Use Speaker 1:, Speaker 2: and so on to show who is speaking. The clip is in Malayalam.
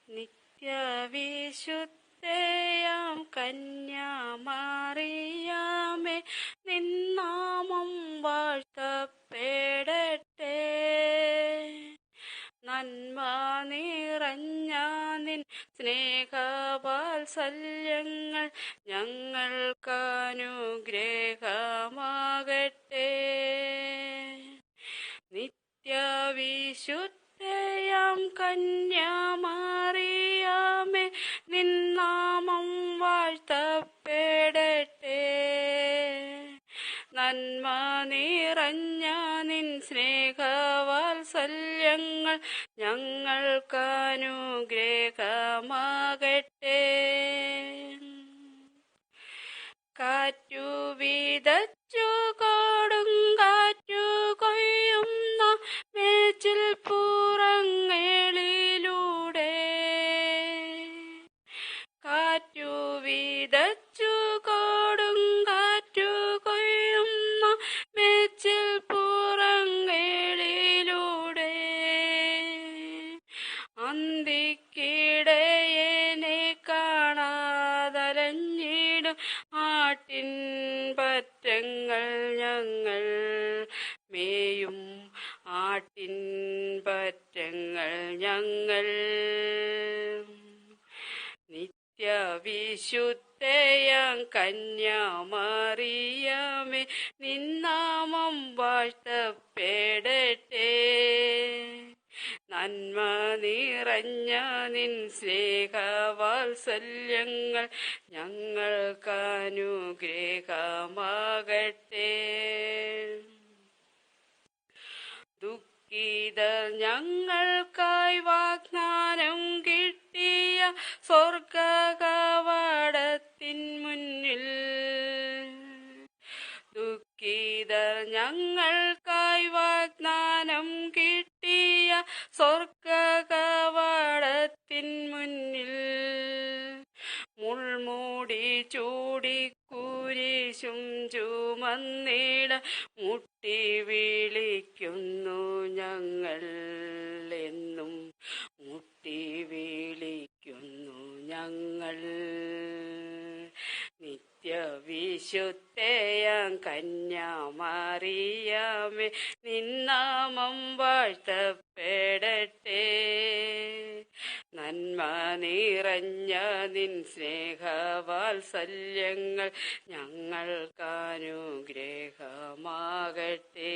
Speaker 1: നിത്യവിശുദ്ധയാം കന്യാമറിയാമേ, നിന്നാമം വാഴ്ത്തപ്പെടട്ടെ. നന്മ നിറഞ്ഞ നിൻ സ്നേഹവാത്സല്യങ്ങൾ ഞങ്ങൾക്കനുഗ്രഹമാകട്ടെ. നിത്യവിശുദ്ധയാം കന്യാമറിയാമേ, നിന്നാമം വാഴ്ത്തപ്പെടട്ടെ. നന്മ നിറഞ്ഞ നിൻ സ്നേഹവാത്സല്യങ്ങൾ ഞങ്ങൾക്കനുഗ്രഹമാകട്ടെ. കാറ്റു വിതച്ചു കൊടുങ്കാറ്റു കൊയ്യുന്ന മേച്ചിൽ പുറങ്ങളിലൂടെ, കാറ്റു വിതച്ചു കൊടുങ്കാറ്റു കൊയ്യുന്ന മേച്ചിൽ പുറങ്ങളിലൂടെ, അന്തിക്കിടയനെ കാണാതലഞ്ഞിടും ആട്ടിൻ പറ്റങ്ങൾ ഞങ്ങൾ മേയും ആട്ടിൻ പറ്റങ്ങൾ ഞങ്ങൾ. നിത്യവിശുദ്ധയാം കന്യാമറിയാമേ, നിന്നാമം വാഴ്ത്തപ്പെടട്ടെ. നന്മ നിറഞ്ഞ നിൻ സ്നേഹവാത്സല്യങ്ങൾ ഞങ്ങൾക്കനുഗ്രഹമാകട്ടെ. ദുഃഖിതർ ഞങ്ങൾക്കായി വാഗ്ദാനം കിട്ടിയ സ്വർഗകവാടത്തിൻ മുന്നിൽ, ദുഃഖിതർ ഞങ്ങൾക്കായി വാഗ്ദാനം കിട്ടിയ സ്വർഗകവാടത്തിൻ മുന്നിൽ, മുൾമൂടി ചൂടി കുരിശും ചുമന്നിട മുട്ടി വിളിക്കുന്നു ഞങ്ങൾ എന്നും, മുട്ടി വിളിക്കുന്നു ഞങ്ങൾ. നിത്യവിശുദ്ധയാം കന്യാമറിയാമേ, നിന്നാമം വാഴ്ത്തപ്പെടട്ടെ. നന്മ നിറഞ്ഞ നിൻ സ്നേഹവാത്സല്യങ്ങൾ ഞങ്ങൾക്കനുഗ്രഹമാകട്ടെ.